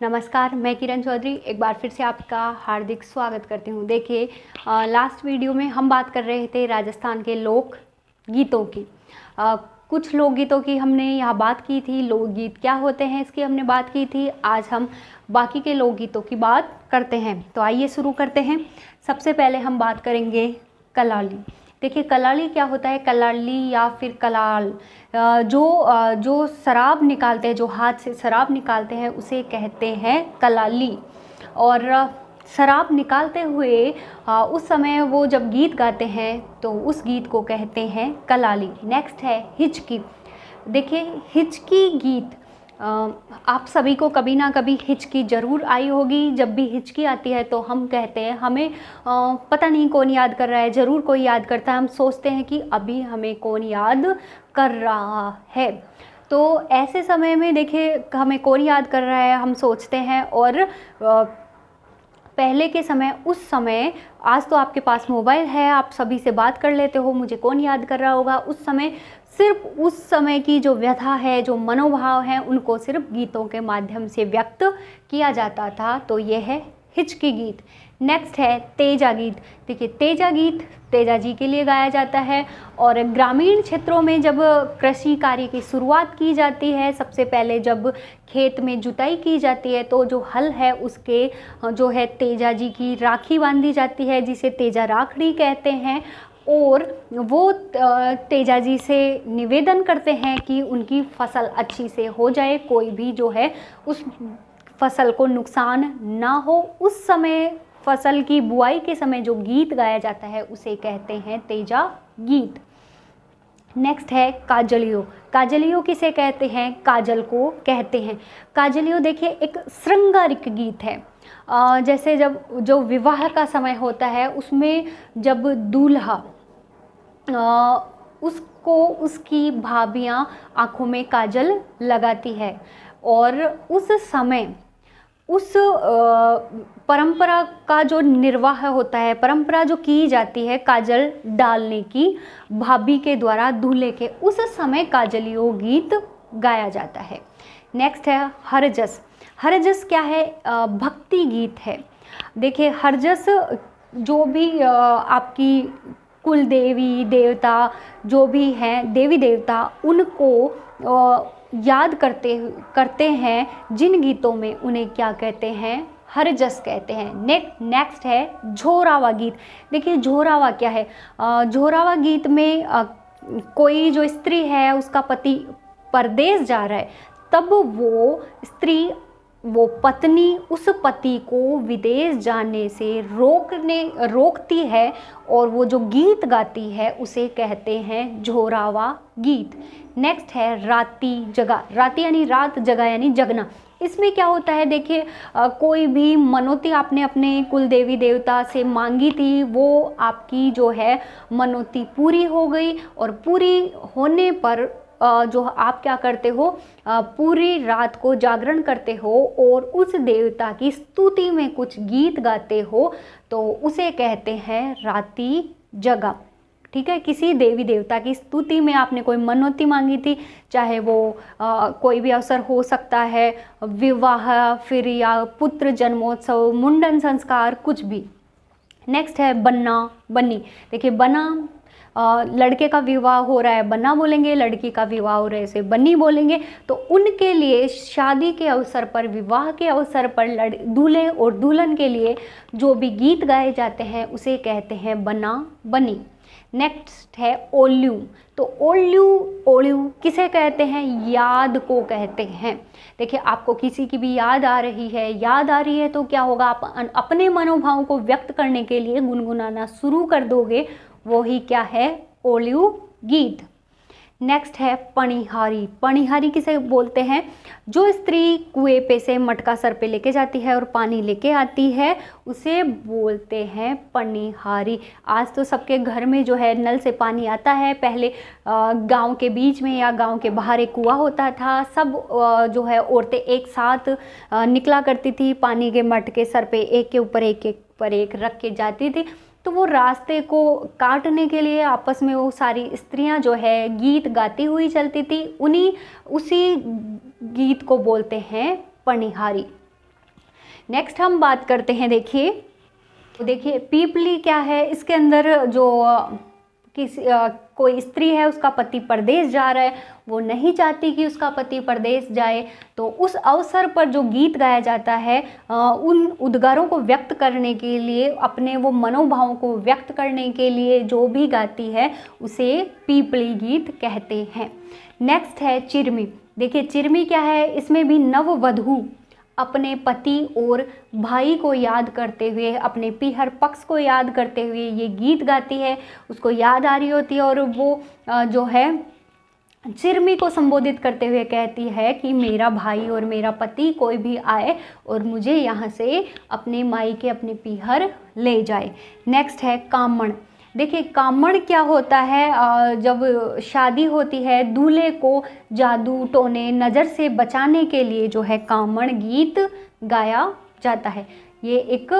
नमस्कार, मैं किरण चौधरी एक बार फिर से आपका हार्दिक स्वागत करती हूँ। देखिए, लास्ट वीडियो में हम बात कर रहे थे राजस्थान के लोक गीतों की। कुछ लोकगीतों की हमने यहाँ बात की थी, लोकगीत क्या होते हैं इसकी हमने बात की थी। आज हम बाकी के लोकगीतों की बात करते हैं, तो आइए शुरू करते हैं। सबसे पहले हम बात करेंगे कलाली। देखिए, कलाली क्या होता है? कलाली या फिर कलाल, जो शराब निकालते हैं, जो हाथ से शराब निकालते हैं उसे कहते हैं कलाली। और शराब निकालते हुए उस समय वो जब गीत गाते हैं तो उस गीत को कहते हैं कलाली। नेक्स्ट है हिचकी। देखिए, हिचकी गीत, आप सभी को कभी ना कभी हिचकी ज़रूर आई होगी। जब भी हिचकी आती है तो हम कहते हैं हमें पता नहीं कौन याद कर रहा है, ज़रूर कोई याद करता है। हम सोचते हैं कि अभी हमें कौन याद कर रहा है। तो ऐसे समय में देखिए, हमें कौन याद कर रहा है हम सोचते हैं। और पहले के समय, उस समय, आज तो आपके पास मोबाइल है, आप सभी से बात कर लेते हो, मुझे कौन याद कर रहा होगा। उस समय सिर्फ उस समय की जो व्यथा है, जो मनोभाव है, उनको सिर्फ गीतों के माध्यम से व्यक्त किया जाता था। तो ये है हिचकी गीत। नेक्स्ट है तेजा गीत। देखिए, तेजा गीत तेजा जी के लिए गाया जाता है। और ग्रामीण क्षेत्रों में जब कृषि कार्य की शुरुआत की जाती है, सबसे पहले जब खेत में जुताई की जाती है तो जो हल है उसके जो है तेजा जी की राखी बांधी जाती है, जिसे तेजा राखड़ी कहते हैं। और वो तेजा जी से निवेदन करते हैं कि उनकी फसल अच्छी से हो जाए, कोई भी जो है उस फसल को नुकसान ना हो। उस समय फसल की बुआई के समय जो गीत गाया जाता है उसे कहते हैं तेजा गीत। नेक्स्ट है काजलियो। काजलियो किसे कहते हैं? काजल को कहते हैं। काजलियो देखिए एक श्रृंगारिक गीत है। जैसे जब जो विवाह का समय होता है उसमें जब दूल्हा उसको उसकी भाभियाँ आँखों में काजल लगाती है और उस समय उस परंपरा का जो निर्वाह होता है, परंपरा जो की जाती है काजल डालने की भाभी के द्वारा दूल्हे के, उस समय काजलियो गीत गाया जाता है। नेक्स्ट है हरजस। हरजस क्या है? भक्ति गीत है। देखिए, हरजस जो भी आपकी कुल देवी देवता जो भी हैं, देवी देवता, उनको याद करते हैं जिन गीतों में, उन्हें क्या कहते हैं? हरजस कहते हैं। नेक्स्ट है झोरावा गीत। देखिए, झोरावा क्या है? झोरावा गीत में कोई जो स्त्री है उसका पति परदेश जा रहा है, तब वो स्त्री, वो पत्नी उस पति को विदेश जाने से रोकती है और वो जो गीत गाती है उसे कहते हैं झोरावा गीत। नेक्स्ट है राती जगा। राती यानी रात, जगा यानी जगना। इसमें क्या होता है? देखिए, कोई भी मनोती आपने अपने कुल देवी देवता से मांगी थी, वो आपकी जो है मनोती पूरी हो गई। और पूरी होने पर जो आप क्या करते हो, पूरी रात को जागरण करते हो और उस देवता की स्तुति में कुछ गीत गाते हो, तो उसे कहते हैं राती जगा। ठीक है, किसी देवी देवता की स्तुति में आपने कोई मनोती मांगी थी, चाहे वो कोई भी अवसर हो सकता है, विवाह, फिर या पुत्र जन्मोत्सव, मुंडन संस्कार, कुछ भी। नेक्स्ट है बन्ना बन्नी। देखिए, बन्ना, लड़के का विवाह हो रहा है बन्ना बोलेंगे, लड़की का विवाह हो रहा है इसे बन्नी बोलेंगे। तो उनके लिए शादी के अवसर पर, विवाह के अवसर पर दूल्हे और दुल्हन के लिए जो भी गीत गाए जाते हैं उसे कहते हैं बन्ना बन्नी। नेक्स्ट है ओल्यू। तो ओल्यू किसे कहते हैं? याद को कहते हैं। देखिए, आपको किसी की भी याद आ रही है तो क्या होगा? आप अपने मनोभाव को व्यक्त करने के लिए गुनगुनाना शुरू कर दोगे, वो ही क्या है? ओल्यू गीत। नेक्स्ट है पणिहारी। पणिहारी किसे बोलते हैं? जो स्त्री कुएं पे से मटका सर पे लेके जाती है और पानी लेके आती है उसे बोलते हैं पणिहारी। आज तो सबके घर में जो है नल से पानी आता है। पहले गांव के बीच में या गांव के बाहर एक कुआं होता था, सब जो है औरतें एक साथ निकला करती थी, पानी के मटके सर पे एक के ऊपर एक रख के जाती थी। तो वो रास्ते को काटने के लिए आपस में वो सारी स्त्रियां जो है गीत गाती हुई चलती थी। उसी गीत को बोलते हैं पणिहारी। नेक्स्ट हम बात करते हैं, देखिए पीपली क्या है, इसके अंदर जो कोई स्त्री है, उसका पति परदेश जा रहा है, वो नहीं चाहती कि उसका पति परदेश जाए, तो उस अवसर पर जो गीत गाया जाता है उन उद्गारों को व्यक्त करने के लिए, अपने वो मनोभावों को व्यक्त करने के लिए जो भी गाती है उसे पीपली गीत कहते हैं। नेक्स्ट है चिरमी। देखिए चिरमी क्या है, इसमें भी नववधू अपने पति और भाई को याद करते हुए, अपने पीहर पक्ष को याद करते हुए ये गीत गाती है, उसको याद आ रही होती है और वो जो है चिरमी को संबोधित करते हुए कहती है कि मेरा भाई और मेरा पति कोई भी आए और मुझे यहाँ से अपने मायके अपने पीहर ले जाए। नेक्स्ट है कामण। देखिए कामण क्या होता है, जब शादी होती है दूल्हे को जादू टोने नज़र से बचाने के लिए जो है कामण गीत गाया जाता है। ये एक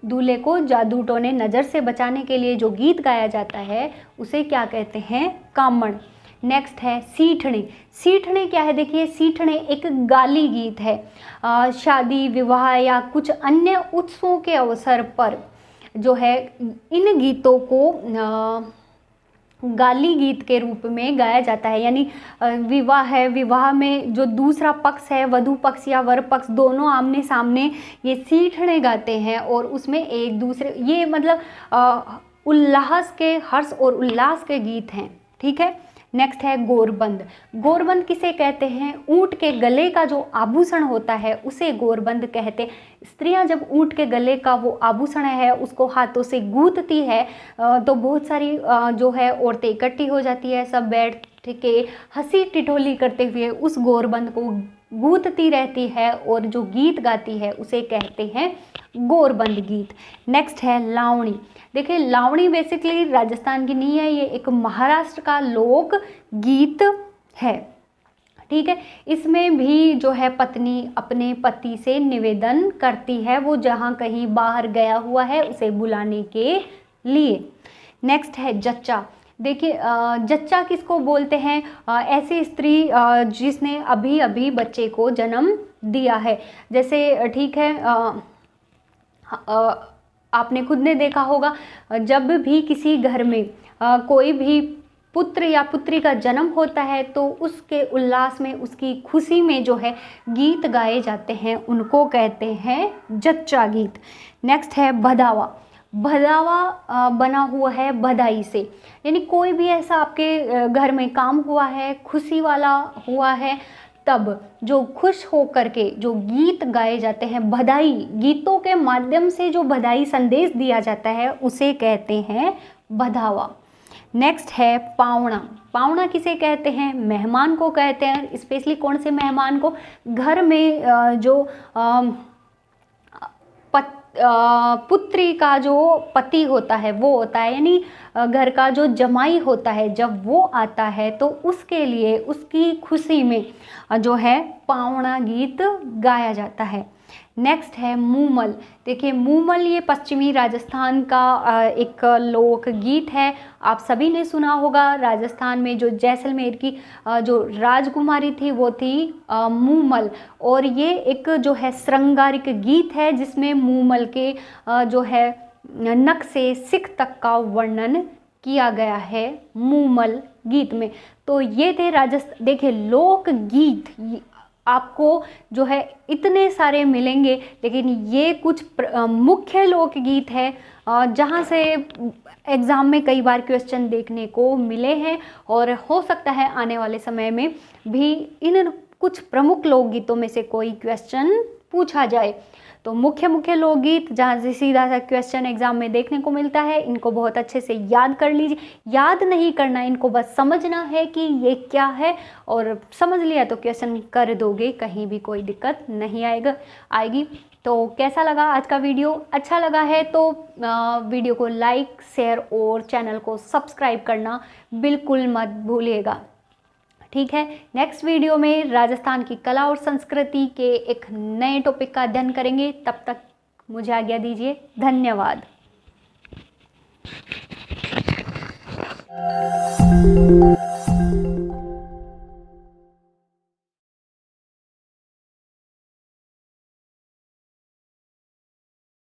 दूल्हे को जादू टोने नज़र से बचाने के लिए जो गीत गाया जाता है उसे क्या कहते हैं, कामण। नेक्स्ट है सीठने। सीठने क्या है, देखिए सीठने एक गाली गीत है। शादी विवाह या कुछ अन्य उत्सवों के अवसर पर जो है इन गीतों को गाली गीत के रूप में गाया जाता है। यानी विवाह है, विवाह में जो दूसरा पक्ष है, वधू पक्ष या वर पक्ष, दोनों आमने सामने ये सीठने गाते हैं और उसमें एक दूसरे, ये मतलब उल्लास के, हर्ष और उल्लास के गीत हैं। ठीक है। नेक्स्ट है गोरबंद। गोरबंद किसे कहते हैं, ऊँट के गले का जो आभूषण होता है उसे गोरबंद कहते हैं। स्त्रियां जब ऊँट के गले का वो आभूषण है उसको हाथों से गूंथती है तो बहुत सारी जो है औरतें इकट्ठी हो जाती है, सब बैठ के हंसी टिटोली करते हुए उस गोरबंद को गूंथती रहती है और जो गीत गाती है उसे कहते हैं गोरबंद गीत। नेक्स्ट है लावणी। देखिए लावणी बेसिकली राजस्थान की नहीं है, ये एक महाराष्ट्र का लोक गीत है। ठीक है। इसमें भी जो है पत्नी अपने पति से निवेदन करती है, वो जहाँ कहीं बाहर गया हुआ है उसे बुलाने के लिए। नेक्स्ट है जच्चा। देखिए जच्चा किसको बोलते हैं, ऐसी स्त्री जिसने अभी अभी बच्चे को जन्म दिया है। जैसे ठीक है, आपने खुद ने देखा होगा जब भी किसी घर में कोई भी पुत्र या पुत्री का जन्म होता है तो उसके उल्लास में, उसकी खुशी में जो है गीत गाए जाते हैं, उनको कहते हैं जच्चा गीत। नेक्स्ट है भदावा। भदावा बना हुआ है बधाई से, यानी कोई भी ऐसा आपके घर में काम हुआ है, खुशी वाला हुआ है, तब जो खुश होकर के जो गीत गाए जाते हैं, बधाई गीतों के माध्यम से जो बधाई संदेश दिया जाता है उसे कहते हैं भदावा। नेक्स्ट है पावणा। पावणा किसे कहते हैं, मेहमान को कहते हैं। स्पेशली कौन से मेहमान को, घर में जो पुत्री का जो पति होता है वो होता है, यानी घर का जो जमाई होता है, जब वो आता है तो उसके लिए, उसकी खुशी में जो है पावणा गीत गाया जाता है। नेक्स्ट है मूमल। देखिए मूमल ये पश्चिमी राजस्थान का एक लोक गीत है, आप सभी ने सुना होगा। राजस्थान में जो जैसलमेर की जो राजकुमारी थी वो थी मूमल, और ये एक जो है श्रृंगारिक गीत है जिसमें मूमल के जो है नख से सिख तक का वर्णन किया गया है मूमल गीत में। तो ये थे राजस्थान। देखिए लोक गीत आपको जो है इतने सारे मिलेंगे, लेकिन ये कुछ मुख्य लोकगीत है जहाँ से एग्ज़ाम में कई बार क्वेश्चन देखने को मिले हैं, और हो सकता है आने वाले समय में भी इन कुछ प्रमुख लोकगीतों में से कोई क्वेश्चन पूछा जाए। तो मुख्य लोकगीत जहाँ से सीधा सा क्वेश्चन एग्जाम में देखने को मिलता है, इनको बहुत अच्छे से याद कर लीजिए। याद नहीं करना, इनको बस समझना है कि ये क्या है, और समझ लिया तो क्वेश्चन कर दोगे, कहीं भी कोई दिक्कत नहीं आएगी। तो कैसा लगा आज का वीडियो? अच्छा लगा है तो वीडियो को लाइक, शेयर और चैनल को सब्सक्राइब करना बिल्कुल मत भूलिएगा। ठीक है, नेक्स्ट वीडियो में राजस्थान की कला और संस्कृति के एक नए टॉपिक का अध्ययन करेंगे। तब तक मुझे आज्ञा दीजिए। धन्यवाद।